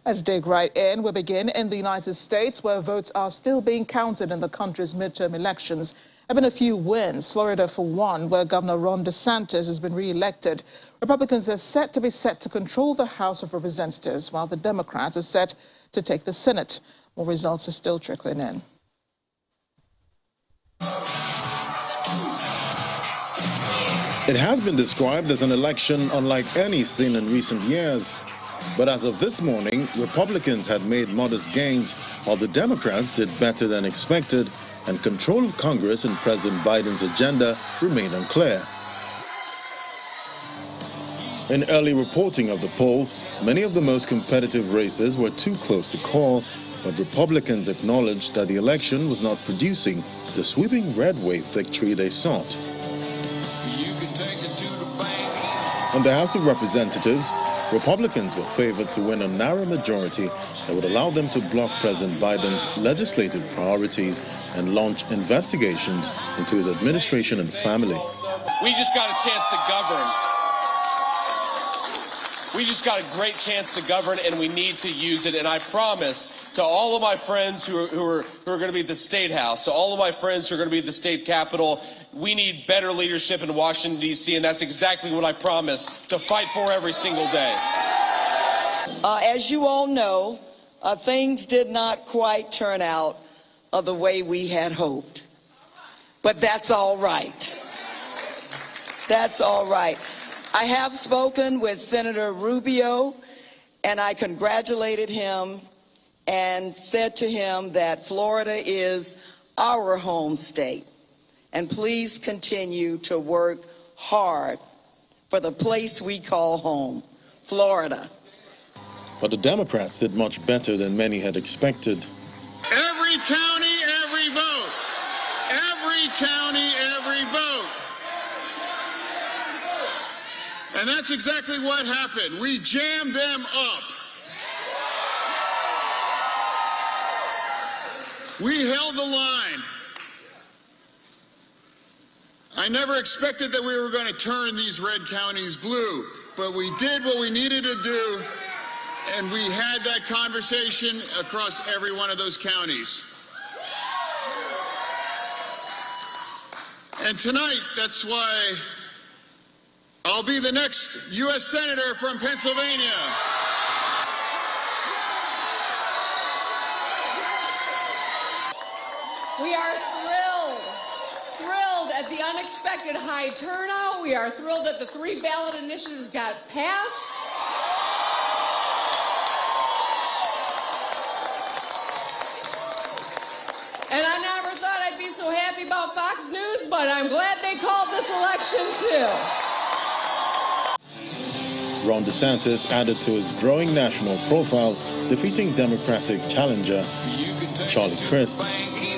Let's dig right in. We begin in the United States, where votes are still being counted in the country's midterm elections. There have been a few wins. Florida, for one, where Governor Ron DeSantis has been re-elected. Republicans are set to control the House of Representatives, while the Democrats are set to take the Senate. More results are still trickling in. It has been described as an election unlike any seen in recent years. But as of this morning, Republicans had made modest gains, while the Democrats did better than expected, and control of Congress and President Biden's agenda remained unclear. In early reporting of the polls, many of the most competitive races were too close to call, but Republicans acknowledged that the election was not producing the sweeping red wave victory they sought. In the House of Representatives, Republicans were favored to win a narrow majority that would allow them to block President Biden's legislative priorities and launch investigations into his administration and family. We just got a chance to govern. We just got a great chance to govern, and we need to use it. And I promise to all of my friends who are going to be at the State House, to all of my friends who are going to be at the state capitol, we need better leadership in Washington, D.C., and that's exactly what I promise to fight for every single day. As you all know, things did not quite turn out the way we had hoped. But that's all right. That's all right. I have spoken with Senator Rubio, and I congratulated him and said to him that Florida is our home state. And please continue to work hard for the place we call home, Florida. But the Democrats did much better than many had expected. Every county, every vote. Every county, every vote. And that's exactly what happened. We jammed them up. We held the line. I never expected that we were going to turn these red counties blue, but we did what we needed to do, and we had that conversation across every one of those counties. And tonight, that's why I'll be the next U.S. Senator from Pennsylvania. We are thrilled at the unexpected high turnout. We are thrilled that the 3 ballot initiatives got passed. And I never thought I'd be so happy about Fox News, but I'm glad they called this election too. Ron DeSantis added to his growing national profile, defeating Democratic challenger Charlie Crist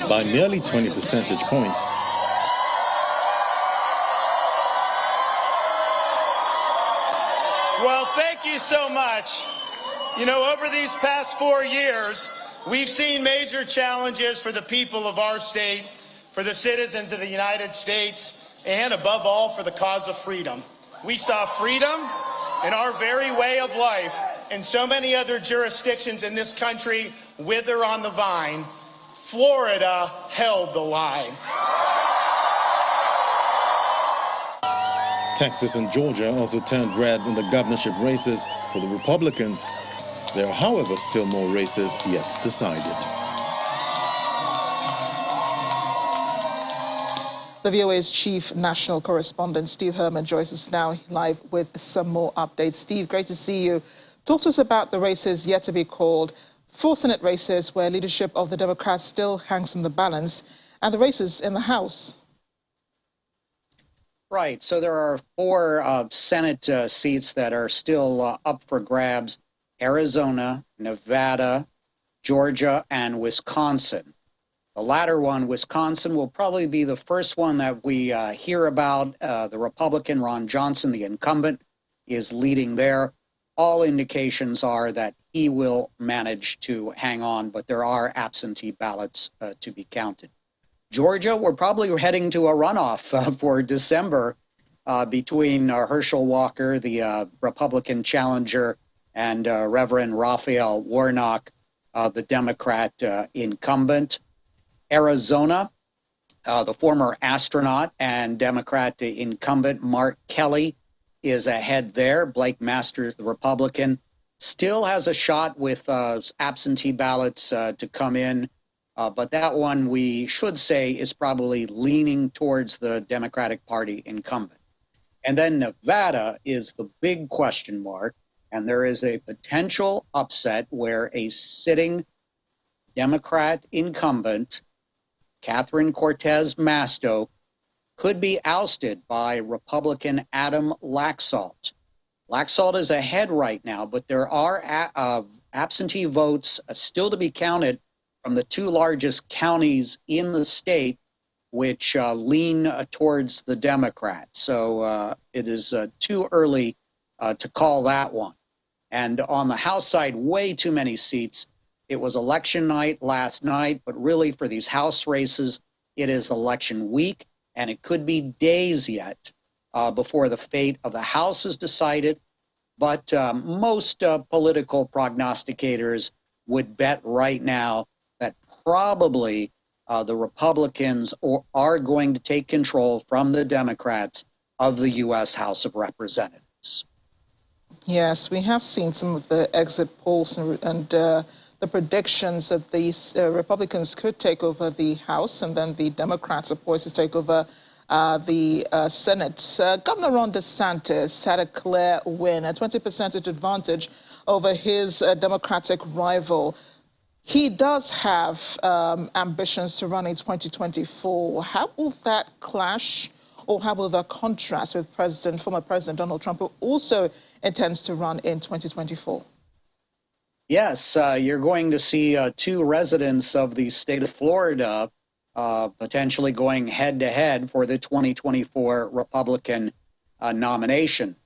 by nearly 20 percentage points. Well, thank you so much. You know, over these past 4 years, we've seen major challenges for the people of our state, for the citizens of the United States, and above all, for the cause of freedom. We saw freedom in our very way of life, and so many other jurisdictions in this country wither on the vine. Florida held the line. Texas and Georgia also turned red in the governorship races for the Republicans. There are, however, still more races yet decided. The VOA's chief national correspondent, Steve Herman, joins us now live with some more updates. Steve, great to see you. Talk to us about the races yet to be called, 4 Senate races where leadership of the Democrats still hangs in the balance, and the races in the House. Right. So there are 4 Senate seats that are still up for grabs: Arizona, Nevada, Georgia, and Wisconsin. The latter one, Wisconsin, will probably be the first one that we hear about. The Republican, Ron Johnson, the incumbent, is leading there. All indications are that he will manage to hang on, but there are absentee ballots to be counted. Georgia, we're probably heading to a runoff for December between Herschel Walker, the Republican challenger, and Reverend Raphael Warnock, the Democrat incumbent. Arizona, the former astronaut and Democrat incumbent Mark Kelly is ahead there. Blake Masters, the Republican, still has a shot with absentee ballots to come in. But that one, we should say, is probably leaning towards the Democratic Party incumbent. And then Nevada is the big question mark. And there is a potential upset where a sitting Democrat incumbent, Catherine Cortez Masto, could be ousted by Republican Adam Laxalt. Laxalt is ahead right now, but there are absentee votes still to be counted from the two largest counties in the state, which lean towards the Democrats. So it is too early to call that one. And on the House side, way too many seats. It was election night last night, but really for these House races, it is election week, and it could be days yet before the fate of the House is decided. But most political prognosticators would bet right now that probably the Republicans are going to take control from the Democrats of the U.S. House of Representatives. Yes, we have seen some of the exit polls and the predictions that these Republicans could take over the House, and then the Democrats are poised to take over the Senate. Governor Ron DeSantis had a clear win, a 20 percentage advantage over his Democratic rival. He does have ambitions to run in 2024. How will that clash, or how will that contrast with former President Donald Trump, who also intends to run in 2024? Yes, you're going to see two residents of the state of Florida potentially going head-to-head for the 2024 Republican nomination.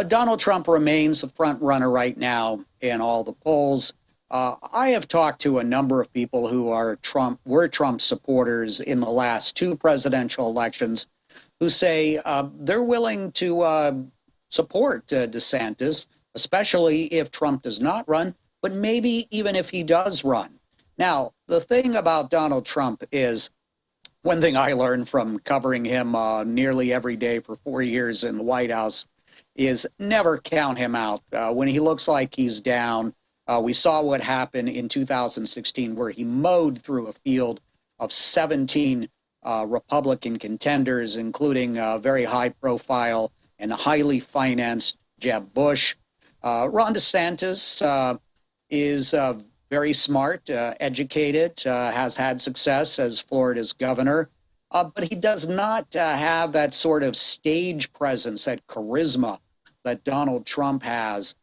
Donald Trump remains the front runner right now in all the polls. I have talked to a number of people who were Trump supporters in the last two presidential elections who say they're willing to support DeSantis, especially if Trump does not run, but maybe even if he does run. Now, the thing about Donald Trump is, one thing I learned from covering him nearly every day for 4 years in the White House is never count him out. When he looks like he's down, we saw what happened in 2016, where he mowed through a field of 17 Republican contenders, including very high-profile and highly financed Jeb Bush. Ron DeSantis is very smart, educated, has had success as Florida's governor, but he does not have that sort of stage presence, that charisma that Donald Trump has.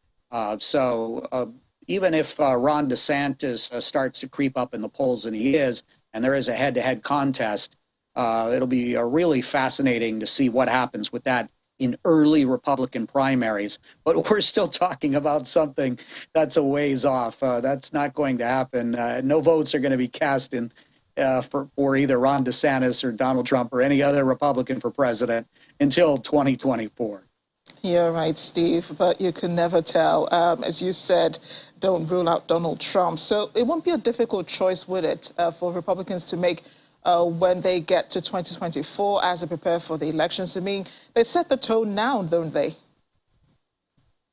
So even if Ron DeSantis starts to creep up in the polls, and he is, and there is a head-to-head contest, it'll be really fascinating to see what happens with that in early Republican primaries. But we're still talking about something that's a ways off. That's not going to happen. No votes are going to be cast in for either Ron DeSantis or Donald Trump or any other Republican for president until 2024. You're right, Steve, but you can never tell. As you said, don't rule out Donald Trump. So it won't be a difficult choice, would it, for Republicans to make when they get to 2024 as they prepare for the elections? I mean, they set the tone now, don't they?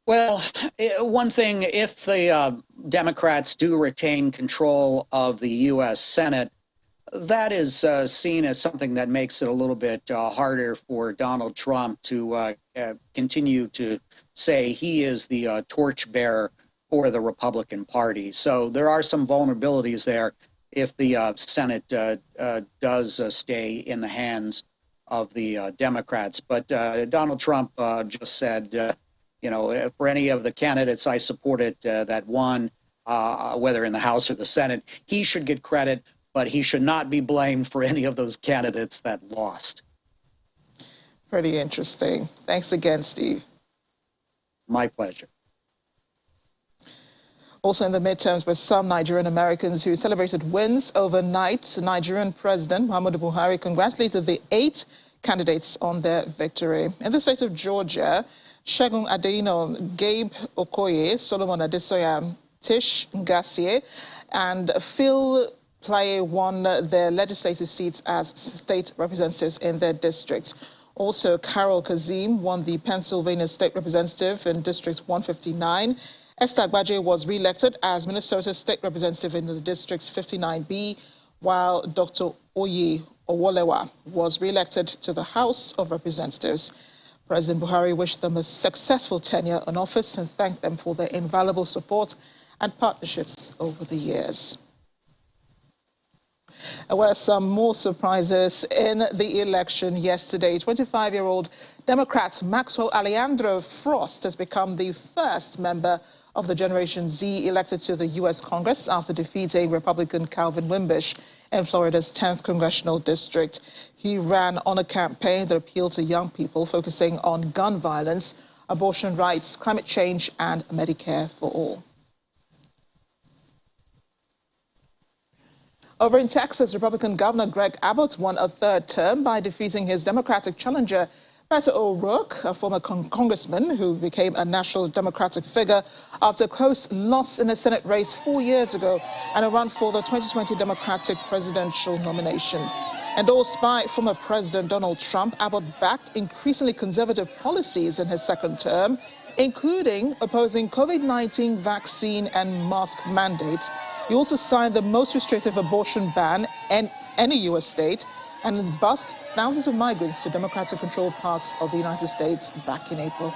Well, one thing, if the Democrats do retain control of the U.S. Senate, that is seen as something that makes it a little bit harder for Donald Trump to continue to say he is the torchbearer for the Republican Party. So there are some vulnerabilities there if the Senate does stay in the hands of the Democrats. But Donald Trump just said, you know, for any of the candidates I supported that won, whether in the House or the Senate, he should get credit, but he should not be blamed for any of those candidates that lost. Pretty interesting. Thanks again, Steve. My pleasure. Also in the midterms were some Nigerian Americans who celebrated wins overnight. Nigerian President Muhammadu Buhari congratulated the 8 candidates on their victory. In the state of Georgia, Segun Adeyino, Gabe Okoye, Solomon Adesoya, Tish Ngasie, and Phil Playe won their legislative seats as state representatives in their districts. Also, Carol Kazim won the Pennsylvania State Representative in District 159. Esther Agbaje was re-elected as Minnesota State Representative in the Districts 59B, while Dr. Oye Owolewa was re-elected to the House of Representatives. President Buhari wished them a successful tenure in office and thanked them for their invaluable support and partnerships over the years. There were some more surprises in the election yesterday. 25-year-old Democrat Maxwell Alejandro Frost has become the first member of the Generation Z elected to the U.S. Congress after defeating Republican Calvin Wimbish in Florida's 10th congressional district. He ran on a campaign that appealed to young people, focusing on gun violence, abortion rights, climate change, and Medicare for all. Over in Texas, Republican Governor Greg Abbott won a third term by defeating his Democratic challenger, Beto O'Rourke, a former congressman who became a national Democratic figure after a close loss in a Senate race 4 years ago and a run for the 2020 Democratic presidential nomination. Endorsed by former President Donald Trump, Abbott backed increasingly conservative policies in his second term, including opposing COVID-19 vaccine and mask mandates. He also signed the most restrictive abortion ban in any U.S. state and has bused thousands of migrants to Democratic-controlled parts of the United States back in April.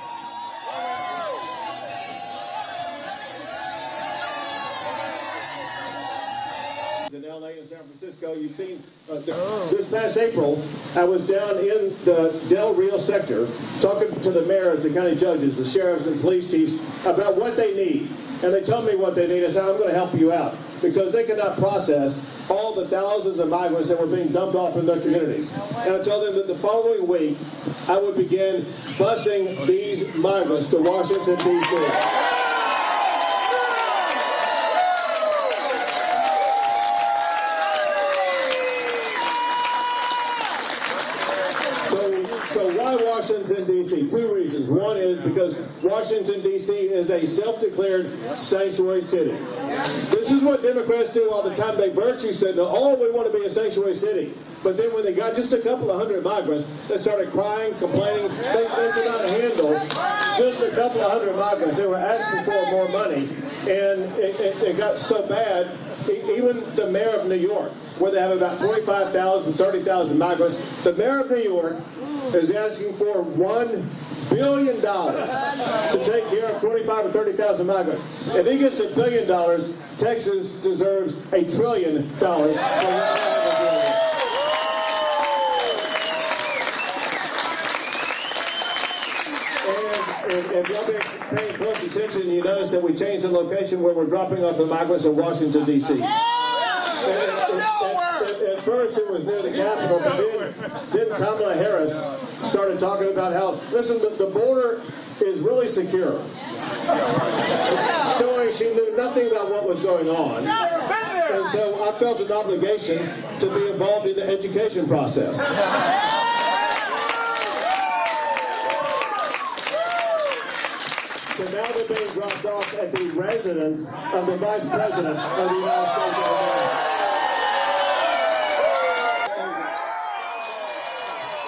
In LA and San Francisco, you've seen this past April, I was down in the Del Rio sector talking to the mayors, the county judges, the sheriffs and police chiefs about what they need. And they told me what they need. I said, I'm going to help you out because they cannot process all the thousands of migrants that were being dumped off in their communities. And I told them that the following week, I would begin busing these migrants to Washington, D.C. So why Washington, D.C.? Two reasons. One is because Washington, D.C. is a self-declared sanctuary city. This is what Democrats do all the time. They virtue said, oh, we want to be a sanctuary city. But then when they got just a couple of hundred migrants, they started crying, complaining. They could not handle just a couple of hundred migrants. They were asking for more money. And it got so bad, even the mayor of New York, where they have about 25,000, 30,000 migrants, the mayor of New York is asking for $1 billion to take care of 25 or 30,000 migrants. If he gets $1 billion, Texas deserves $1 trillion. And if y'all been paying close attention, you notice that we changed the location where we're dropping off the migrants in Washington, D.C. At first it was near the Capitol, but then Kamala Harris started talking about how, listen, the border is really secure. Showing she knew nothing about what was going on. And so I felt an obligation to be involved in the education process. So now they're being dropped off at the residence of the Vice President of the United States of America.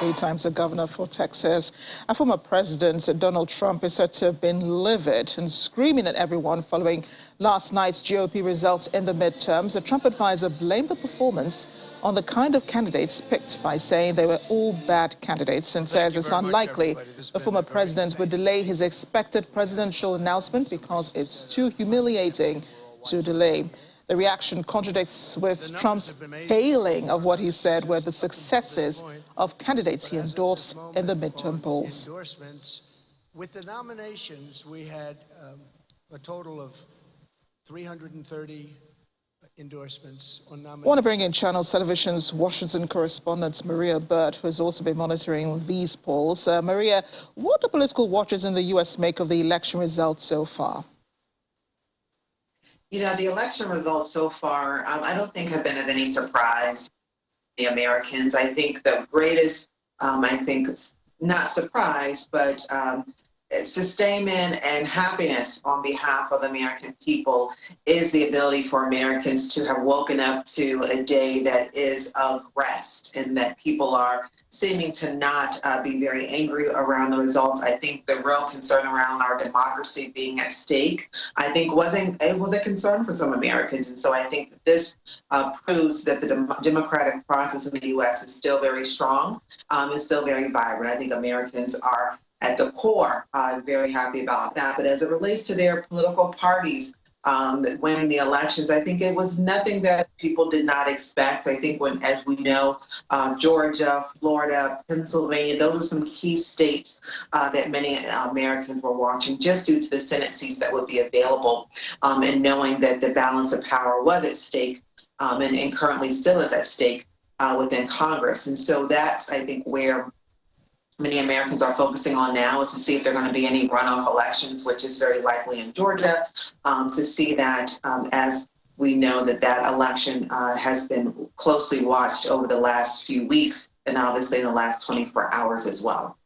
3 times the governor for Texas. And former President Donald Trump is said to have been livid and screaming at everyone following last night's GOP results in the midterms. The Trump advisor blamed the performance on the kind of candidates picked by saying they were all bad candidates and says it's unlikely the former president would delay his expected presidential announcement because it's too humiliating to delay. The reaction contradicts with Trump's hailing of what he said were the successes of candidates he endorsed in the midterm polls. With the nominations, we had a total of 330 endorsements on nominations. I want to bring in Channel Television's Washington correspondent Maria Burt, who has also been monitoring these polls. Maria, what do political watchers in the U.S. make of the election results so far? You know, the election results so far, I don't think have been of any surprise to the Americans. I think the greatest, not surprise, but sustainment and happiness on behalf of the American people is the ability for Americans to have woken up to a day that is of rest, and that people are seeming to not be very angry around the results. I think the real concern around our democracy being at stake, I think was a concern for some Americans. And so I think that this proves that the democratic process in the U.S. is still very strong, and still very vibrant. I think Americans are at the core very happy about that. But as it relates to their political parties winning the elections, I think it was nothing that people did not expect. I think as we know, Georgia, Florida, Pennsylvania, those are some key states that many Americans were watching just due to the Senate seats that would be available, and knowing that the balance of power was at stake, and currently still is at stake within Congress. And so that's, I think, where many Americans are focusing on now, is to see if there are going to be any runoff elections, which is very likely in Georgia, to see that, as we know that election has been closely watched over the last few weeks, and obviously in the last 24 hours as well.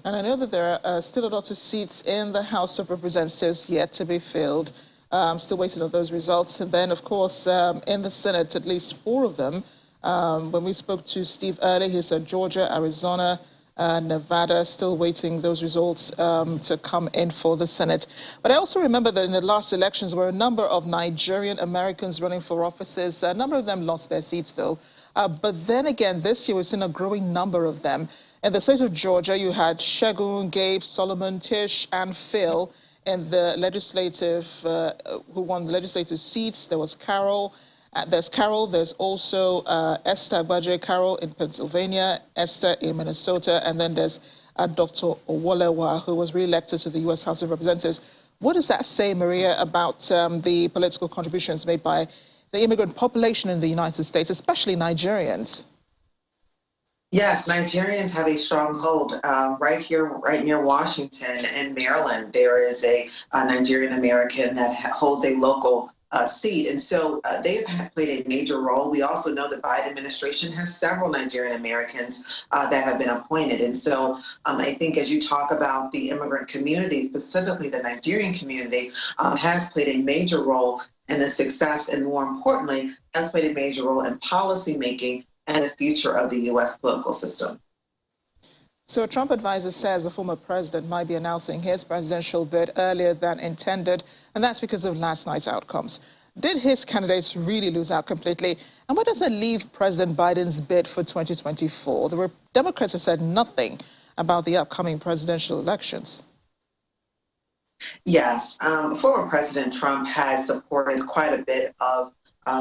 And I know that there are still a lot of seats in the House of Representatives yet to be filled. Still waiting on those results. And then, of course, in the Senate, at least 4 of them. When we spoke to Steve earlier, he said Georgia, Arizona, Nevada, still waiting those results to come in for the Senate. But I also remember that in the last elections, there were a number of Nigerian Americans running for offices. A number of them lost their seats, though. But then again, this year, we've seen a growing number of them. In the state of Georgia, you had Shegun, Gabe, Solomon, Tish, and Phil in the legislative, who won the legislative seats. There was Carol. There's also Esther Agbaje Carol in Pennsylvania, Esther in Minnesota, and then there's Dr. Owolewa, who was re-elected to the U.S. House of Representatives. What does that say, Maria, about the political contributions made by the immigrant population in the United States, especially Nigerians? Yes, Nigerians have a stronghold right here, right near Washington and Maryland. There is a Nigerian American that holds a local seat. And so they have played a major role. We also know the Biden administration has several Nigerian Americans that have been appointed. And so I think as you talk about the immigrant community, specifically the Nigerian community, has played a major role in the success, and more importantly, has played a major role in policymaking and the future of the U.S. political system. So a Trump advisor says the former president might be announcing his presidential bid earlier than intended, and that's because of last night's outcomes. Did his candidates really lose out completely? And where does it leave President Biden's bid for 2024? The Democrats have said nothing about the upcoming presidential elections. Yes, former President Trump has supported quite a bit of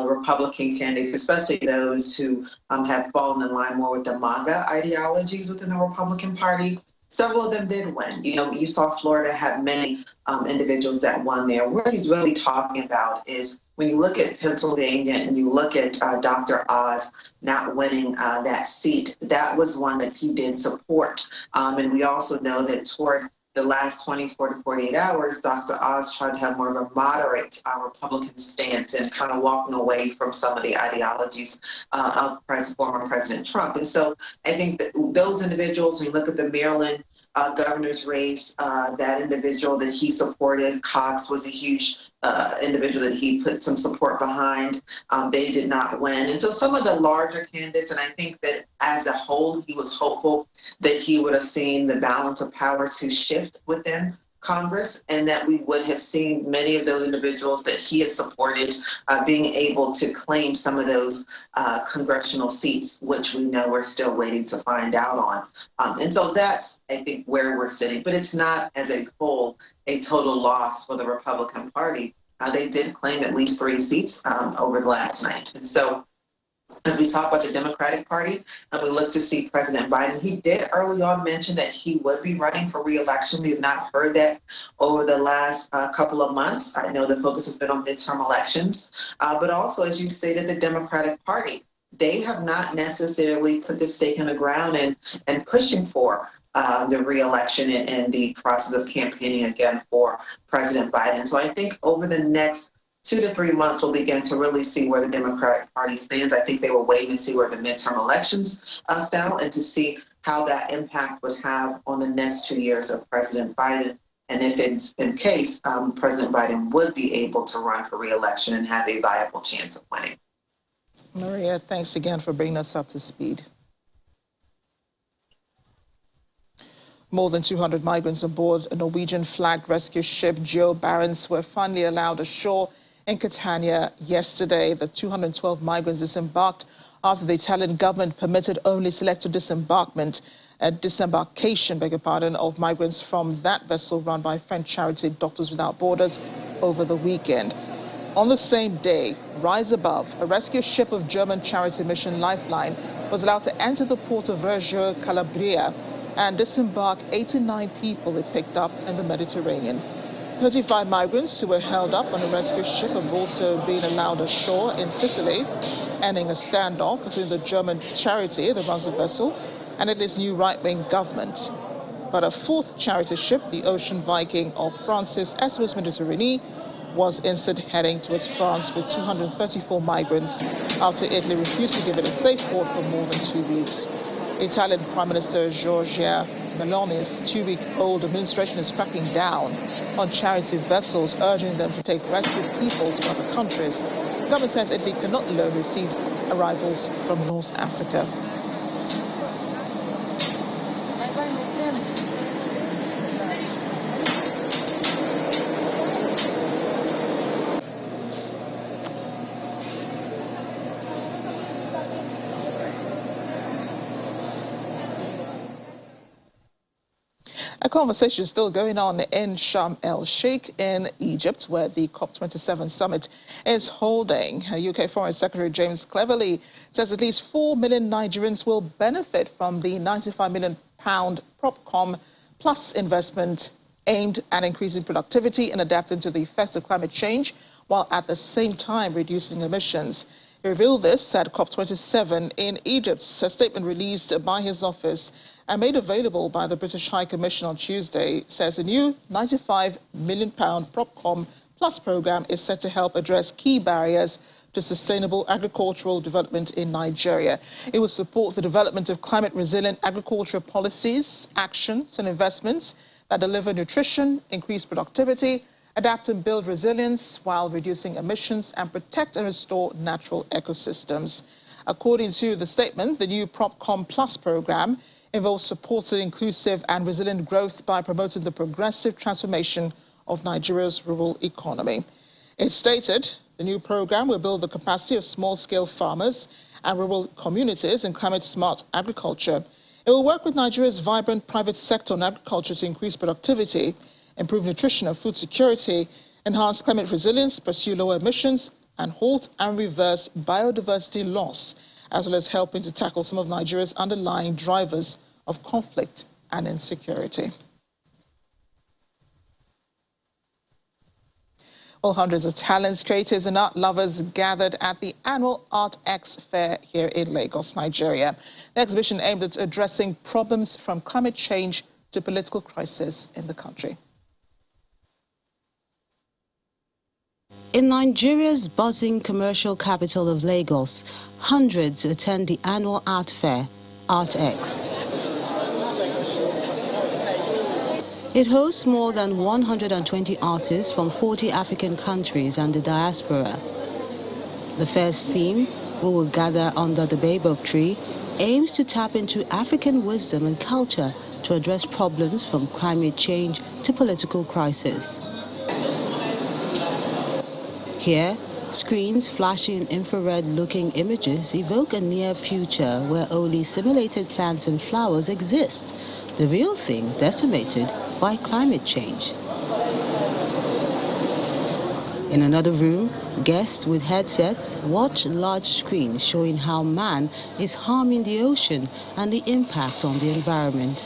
Republican candidates, especially those who have fallen in line more with the MAGA ideologies within the Republican Party. Several of them did win. You know, you saw Florida have many individuals that won there. What he's really talking about is when you look at Pennsylvania and you look at Dr. Oz not winning that seat, that was one that he did support. And we also know that toward the last 24 to 48 hours, Dr. Oz tried to have more of a moderate Republican stance and kind of walking away from some of the ideologies of former President Trump. And so I think that those individuals, when you look at the Maryland governor's race, that individual that he supported, Cox, was a huge individual that he put some support behind. They did not win. And so some of the larger candidates, and I think that as a whole, he was hopeful that he would have seen the balance of power to shift within Congress, and that we would have seen many of those individuals that he had supported being able to claim some of those congressional seats, which we know we're still waiting to find out on. And so that's, I think, where we're sitting. But it's not, as a whole, a total loss for the Republican Party. They did claim at least 3 seats over the last night. And so as we talk about the Democratic Party, and we look to see President Biden, he did early on mention that he would be running for re-election. We have not heard that over the last couple of months. I know the focus has been on midterm elections, but also, as you stated, the Democratic Party, they have not necessarily put the stake in the ground and pushing for the re-election and the process of campaigning again for President Biden. So I think over the next 2 to 3 months, we'll begin to really see where the Democratic Party stands. I think they were waiting to see where the midterm elections fell and to see how that impact would have on the next 2 years of President Biden, and if it's in case President Biden would be able to run for re-election and have a viable chance of winning. Maria, thanks again for bringing us up to speed. More than 200 migrants aboard a Norwegian-flagged rescue ship, Joe Barents, were finally allowed ashore in Catania yesterday. The 212 migrants disembarked after the Italian government permitted only selected disembarkation, of migrants from that vessel run by French charity Doctors Without Borders over the weekend. On the same day, Rise Above, a rescue ship of German charity mission Lifeline, was allowed to enter the port of Reggio Calabria and disembark 89 people it picked up in the Mediterranean. 35 migrants who were held up on a rescue ship have also been allowed ashore in Sicily, ending a standoff between the German charity that runs the vessel and Italy's new right-wing government. But a fourth charity ship, the Ocean Viking of France's SOS Mediterranee, was instead heading towards France with 234 migrants after Italy refused to give it a safe port for more than 2 weeks. Italian Prime Minister Giorgia Meloni's 2-week-old administration is cracking down on charity vessels, urging them to take rescued people to other countries. The government says Italy cannot alone receive arrivals from North Africa. A conversation is still going on in Sharm el-Sheikh in Egypt, where the COP27 summit is holding. UK Foreign Secretary James Cleverly says at least 4 million Nigerians will benefit from the £95 million PropCom Plus investment aimed at increasing productivity and adapting to the effects of climate change, while at the same time reducing emissions. He revealed this at COP27 in Egypt. A statement released by his office and made available by the British High Commission on Tuesday says a new £95 million PropCom Plus programme is set to help address key barriers to sustainable agricultural development in Nigeria. It will support the development of climate-resilient agricultural policies, actions and investments that deliver nutrition, increase productivity, adapt and build resilience while reducing emissions, and protect and restore natural ecosystems. According to the statement, the new PropCom Plus programme involves supporting inclusive and resilient growth by promoting the progressive transformation of Nigeria's rural economy. It stated the new programme will build the capacity of small-scale farmers and rural communities in climate-smart agriculture. It will work with Nigeria's vibrant private sector on agriculture to increase productivity, improve nutrition and food security, enhance climate resilience, pursue lower emissions, and halt and reverse biodiversity loss, as well as helping to tackle some of Nigeria's underlying drivers of conflict and insecurity. Well, hundreds of talents, creators and art lovers gathered at the annual Art X Fair here in Lagos, Nigeria. The exhibition aimed at addressing problems from climate change to political crisis in the country. In Nigeria's buzzing commercial capital of Lagos, hundreds attend the annual art fair, Art X. It hosts more than 120 artists from 40 African countries and the diaspora. The fair's theme, We Will Gather Under the Baobab Tree, aims to tap into African wisdom and culture to address problems from climate change to political crisis. Here, screens flashing infrared-looking images evoke a near future where only simulated plants and flowers exist, the real thing decimated by climate change. In another room, guests with headsets watch large screens showing how man is harming the ocean and the impact on the environment.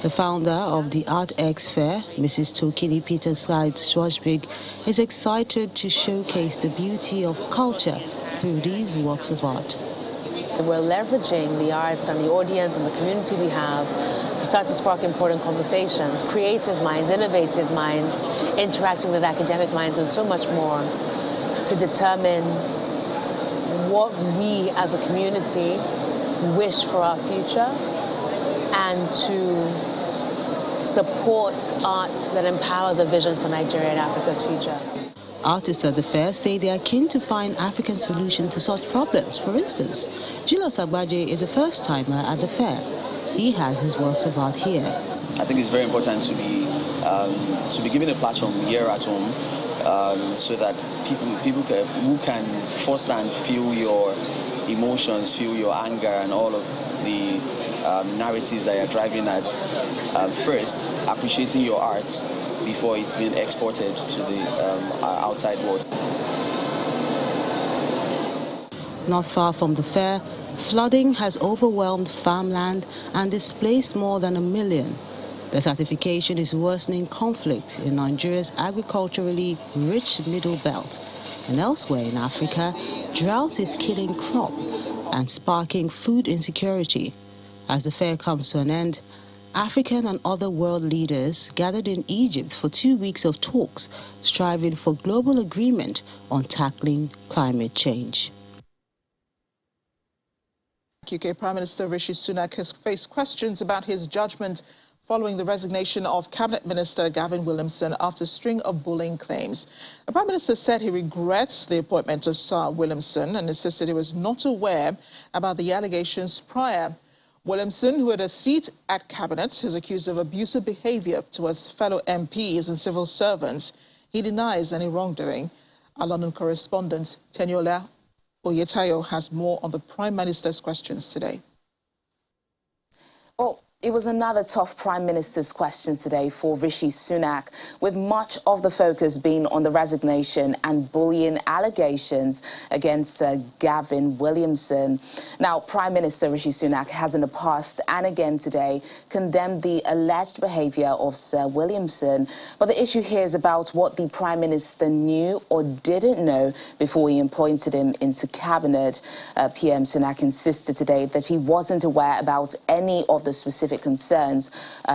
The founder of the Art X Fair, Mrs. Tokini Peter-Slide Schwarzbig, is excited to showcase the beauty of culture through these works of art. We're leveraging the arts and the audience and the community we have to start to spark important conversations, creative minds, innovative minds, interacting with academic minds and so much more to determine what we as a community wish for our future and to support art that empowers a vision for Nigeria and Africa's future. Artists at the fair say they are keen to find African solutions to such problems. For instance, Julius Agbaje is a first-timer at the fair. He has his works of art here. I think it's very important to be given a platform here at home, so that people who can firsthand feel your emotions, feel your anger, and all of the narratives that you're driving at, first appreciating your art before it's been exported to the outside world. Not far from the fair, flooding has overwhelmed farmland and displaced more than 1 million. Desertification is worsening conflict in Nigeria's agriculturally rich middle belt. And elsewhere in Africa, drought is killing crop and sparking food insecurity. As the fair comes to an end, African and other world leaders gathered in Egypt for 2 weeks of talks, striving for global agreement on tackling climate change. UK Prime Minister Rishi Sunak has faced questions about his judgment following the resignation of Cabinet Minister Gavin Williamson after a string of bullying claims. The Prime Minister said he regrets the appointment of Sir Williamson and insisted he was not aware about the allegations prior. Williamson, who had a seat at Cabinet, is accused of abusive behaviour towards fellow MPs and civil servants. He denies any wrongdoing. Our London correspondent, Teniola Oyetayo, has more on the Prime Minister's questions today. Oh, it was another tough Prime Minister's questions today for Rishi Sunak, with much of the focus being on the resignation and bullying allegations against Sir Gavin Williamson. Now, Prime Minister Rishi Sunak has in the past and again today condemned the alleged behaviour of Sir Williamson. But the issue here is about what the Prime Minister knew or didn't know before he appointed him into Cabinet. PM Sunak insisted today that he wasn't aware about any of the specific concerns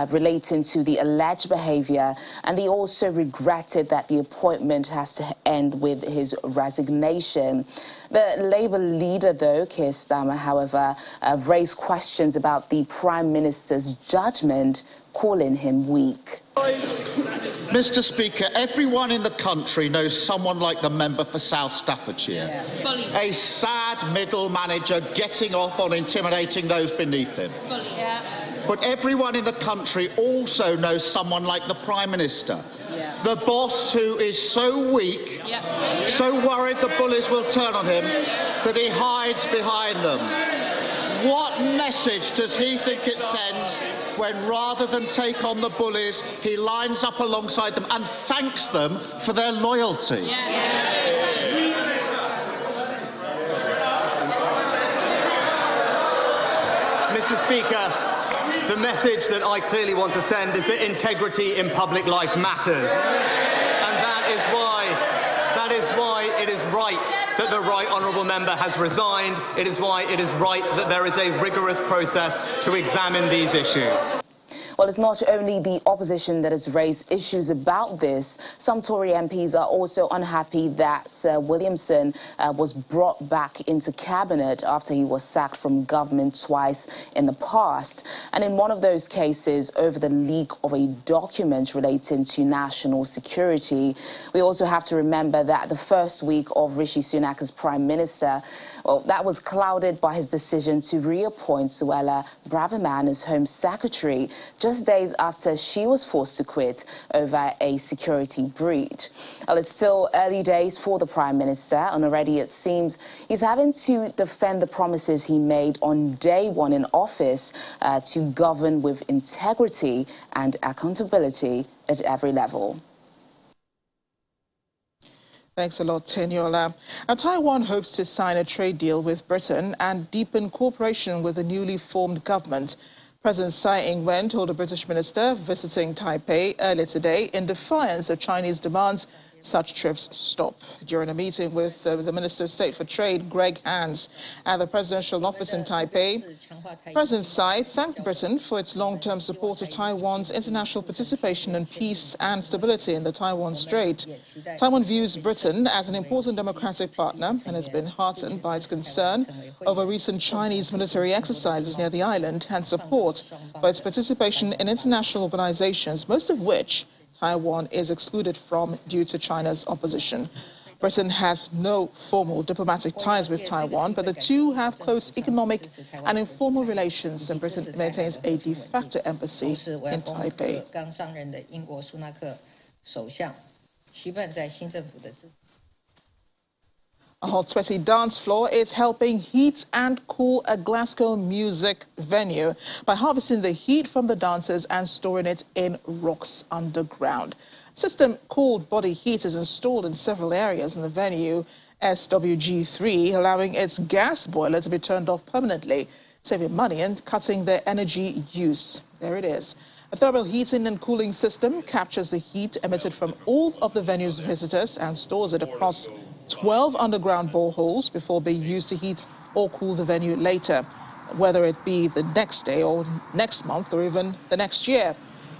relating to the alleged behaviour, and he also regretted that the appointment has to end with his resignation. The Labour leader, though, Keir Starmer, however, raised questions about the Prime Minister's judgment, calling him weak. Mr. Speaker, everyone in the country knows someone like the member for South Staffordshire. Yeah. A sad middle manager getting off on intimidating those beneath him. Yeah. But everyone in the country also knows someone like the Prime Minister. Yeah. The boss who is so weak, so worried the bullies will turn on him, that he hides behind them. What message does he think it sends when, rather than take on the bullies, he lines up alongside them and thanks them for their loyalty? Mr. Speaker, the message that I clearly want to send is that integrity in public life matters. And that is why it is right that the Right Honourable Member has resigned. It is why it is right that there is a rigorous process to examine these issues. Well, it's not only the opposition that has raised issues about this. Some Tory MPs are also unhappy that Sir Williamson was brought back into Cabinet after he was sacked from government twice in the past. And in one of those cases, over the leak of a document relating to national security. We also have to remember that the first week of Rishi Sunak as Prime Minister, well, that was clouded by his decision to reappoint Suella Braverman as Home Secretary, just days after she was forced to quit over a security breach. Well, it's still early days for the Prime Minister, and already it seems he's having to defend the promises he made on day one in office to govern with integrity and accountability at every level. Thanks a lot, Teniola. Now, Taiwan hopes to sign a trade deal with Britain and deepen cooperation with the newly formed government. President Tsai Ing-wen told a British minister visiting Taipei earlier today in defiance of Chinese demands such trips stop. During a meeting with the Minister of State for Trade, Greg Hans, at the presidential office in Taipei, President Tsai thanked Britain for its long-term support of Taiwan's international participation in peace and stability in the Taiwan Strait. Taiwan views Britain as an important democratic partner and has been heartened by its concern over recent Chinese military exercises near the island and support for its participation in international organizations, most of which Taiwan is excluded from due to China's opposition. Britain has no formal diplomatic ties with Taiwan, but the two have close economic and informal relations, and Britain maintains a de facto embassy in Taipei. A hot, sweaty dance floor is helping heat and cool a Glasgow music venue by harvesting the heat from the dancers and storing it in rocks underground. A system called body heat is installed in several areas in the venue, SWG3, allowing its gas boiler to be turned off permanently, saving money and cutting their energy use. There it is. A thermal heating and cooling system captures the heat emitted from all of the venue's visitors and stores it across 12 underground boreholes before being used to heat or cool the venue later, whether it be the next day or next month or even the next year.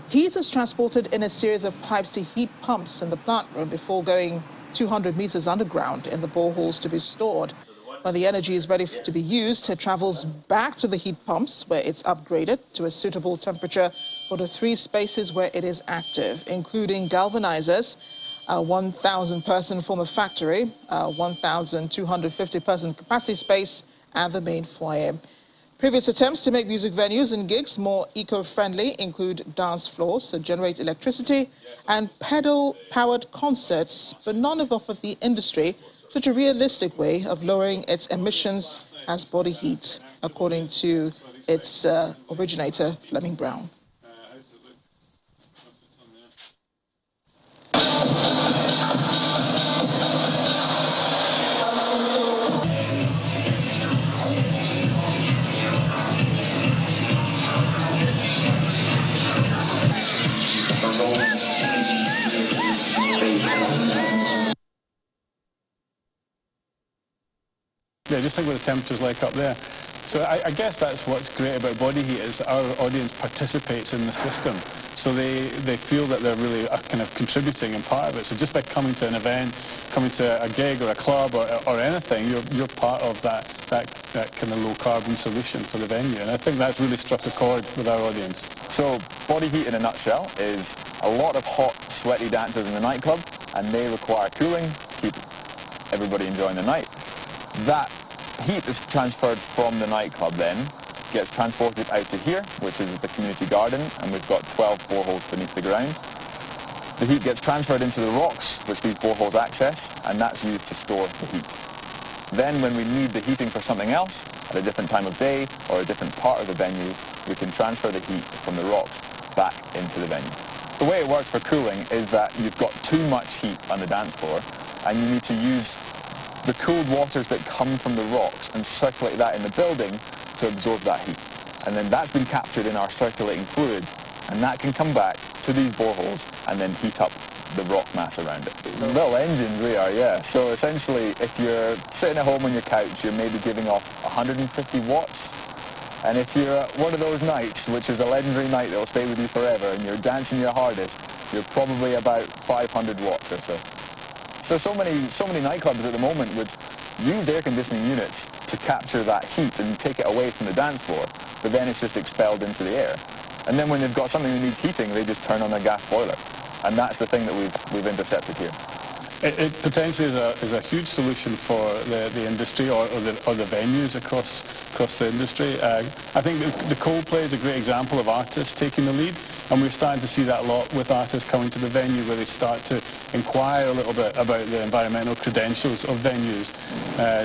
Heat is transported in a series of pipes to heat pumps in the plant room before going 200 meters underground in the boreholes to be stored. When the energy is ready to be used, it travels back to the heat pumps where it's upgraded to a suitable temperature for the 3 spaces where it is active, including galvanizers, a 1,000-person former factory, a 1,250-person capacity space, and the main foyer. Previous attempts to make music venues and gigs more eco-friendly include dance floors that generate electricity and pedal-powered concerts, but none have offered the industry such a realistic way of lowering its emissions as body heat, according to its originator, Fleming Brown. Yeah, just think what the temperature's like up there. So I guess that's what's great about body heat is our audience participates in the system. So they feel that they're really kind of contributing and part of it. So just by coming to an event, coming to a gig or a club or anything, you're part of that kind of low carbon solution for the venue. And I think that's really struck a chord with our audience. So body heat in a nutshell is a lot of hot, sweaty dancers in the nightclub, and they require cooling to keep everybody enjoying the night. That heat is transferred from the nightclub then, gets transported out to here, which is the community garden, and we've got 12 boreholes beneath the ground. The heat gets transferred into the rocks, which these boreholes access, and that's used to store the heat. Then when we need the heating for something else, at a different time of day or a different part of the venue, we can transfer the heat from the rocks back into the venue. The way it works for cooling is that you've got too much heat on the dance floor, and you need to use the cooled waters that come from the rocks and circulate that in the building to absorb that heat. And then that's been captured in our circulating fluid, and that can come back to these boreholes and then heat up the rock mass around it. Little engines we are, yeah. So essentially, if you're sitting at home on your couch, you're maybe giving off 150 watts. And if you're at one of those nights, which is a legendary night that will stay with you forever, and you're dancing your hardest, you're probably about 500 watts or so. So many nightclubs at the moment would use air conditioning units to capture that heat and take it away from the dance floor, but then it's just expelled into the air. And then when they've got something that needs heating, they just turn on their gas boiler. And that's the thing that we've intercepted here. It potentially is a huge solution for the industry or the venues across the industry. I think the Coldplay is a great example of artists taking the lead, and we're starting to see that a lot with artists coming to the venue where they start to inquire a little bit about the environmental credentials of venues.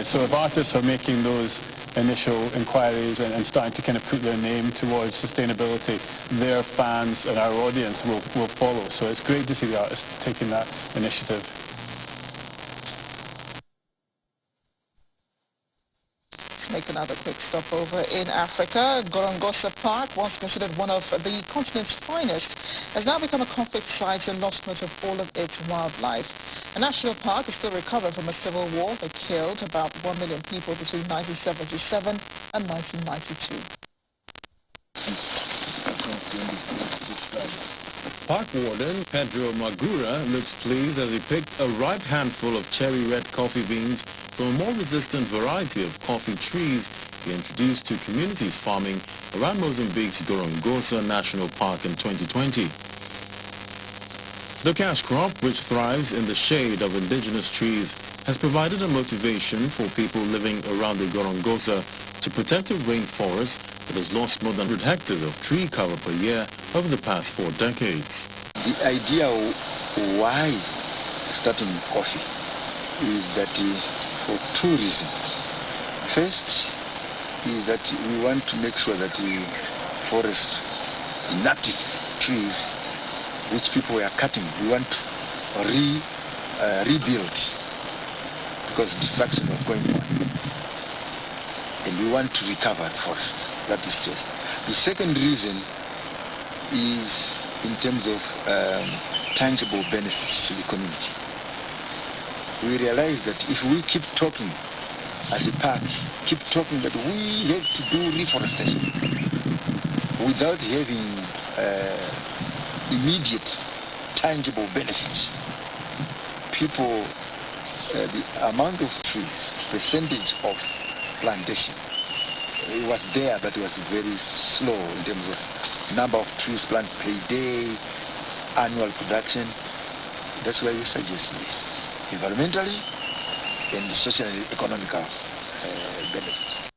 So if artists are making those initial inquiries and starting to kind of put their name towards sustainability, their fans and our audience will follow. So it's great to see the artists taking that initiative. Let's make another quick stopover in Africa. Gorongosa Park, once considered one of the continent's finest, has now become a conflict site and lost most of all of its wildlife. A national park is still recovering from a civil war that killed about 1 million people between 1977 and 1992. Park warden Pedro Magura looks pleased as he picked a ripe handful of cherry red coffee beans from a more resistant variety of coffee trees he introduced to communities farming around Mozambique's Gorongosa National Park in 2020. The cash crop, which thrives in the shade of indigenous trees, has provided a motivation for people living around the Gorongosa to protect a rainforest that has lost more than 100 hectares of tree cover per year over the past 4 decades. The idea of why starting coffee is that for 2 reasons. First is that we want to make sure that the forest, native trees, which people were cutting, we want to rebuild because destruction was going on. And we want to recover the forest. That is just. The second reason is in terms of tangible benefits to the community. We realize that if we keep talking as a park, keep talking that we have to do reforestation without having immediate tangible benefits, people, the amount of trees, percentage of plantation, it was there, but it was very slow in terms of number of trees planted per day, annual production. That's why we suggest this, environmentally and socially and economical benefits.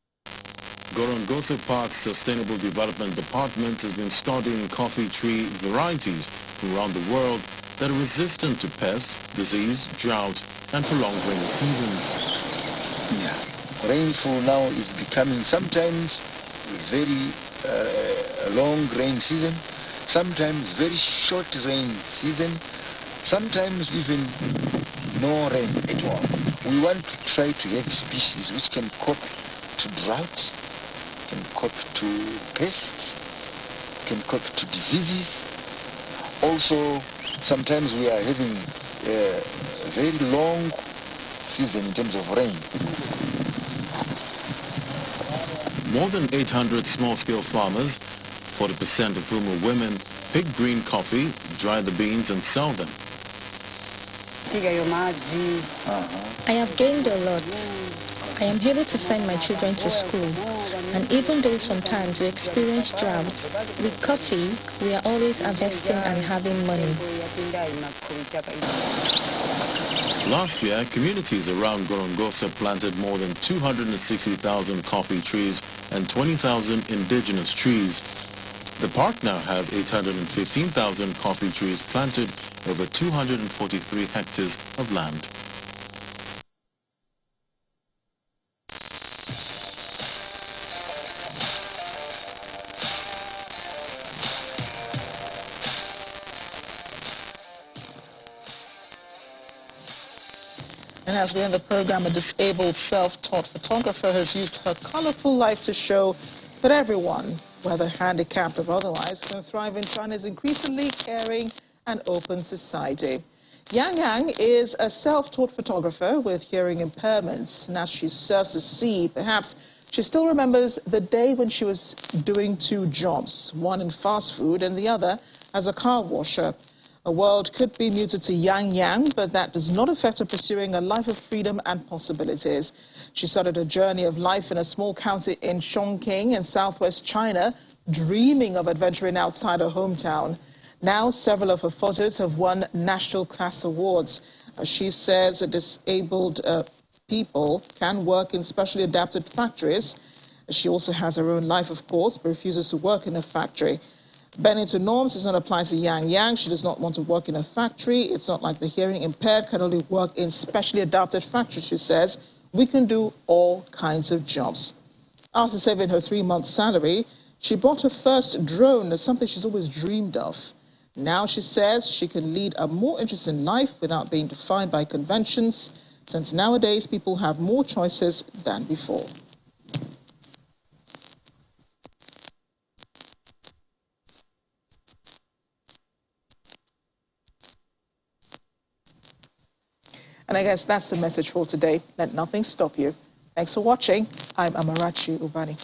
Gorongosa Park's Sustainable Development Department has been studying coffee tree varieties from around the world that are resistant to pests, disease, drought, and prolonged rainy seasons. Yeah. Rainfall now is becoming sometimes very long rain season, sometimes very short rain season, sometimes even no rain at all. We want to try to have species which can cope to drought, can cope to pests, can cope to diseases. Also, sometimes we are having a very long season in terms of rain. More than 800 small-scale farmers, 40% of whom are women, pick green coffee, dry the beans and sell them. I have gained a lot. I am able to send my children to school. And even though sometimes we experience droughts, with coffee, we are always harvesting and having money. Last year, communities around Gorongosa planted more than 260,000 coffee trees and 20,000 indigenous trees. The park now has 815,000 coffee trees planted over 243 hectares of land. And as we end the program, a disabled self-taught photographer has used her colorful life to show that everyone, whether handicapped or otherwise, can thrive in China's increasingly caring and open society. Yang Yang is a self-taught photographer with hearing impairments, and as she surfs the sea, perhaps she still remembers the day when she was doing 2 jobs, one in fast food and the other as a car washer. A world could be muted to Yang Yang, but that does not affect her pursuing a life of freedom and possibilities. She started a journey of life in a small county in Chongqing in southwest China, dreaming of adventuring outside her hometown. Now, several of her photos have won national class awards. She says disabled people can work in specially adapted factories. She also has her own life, of course, but refuses to work in a factory. Bending to norms does not apply to Yang Yang. She does not want to work in a factory. It's not like the hearing impaired can only work in specially adapted factories, she says. We can do all kinds of jobs. After saving her 3-month salary, she bought her first drone, as something she's always dreamed of. Now she says she can lead a more interesting life without being defined by conventions, since nowadays people have more choices than before. And I guess that's the message for today. Let nothing stop you. Thanks for watching. I'm Amarachi Ubani.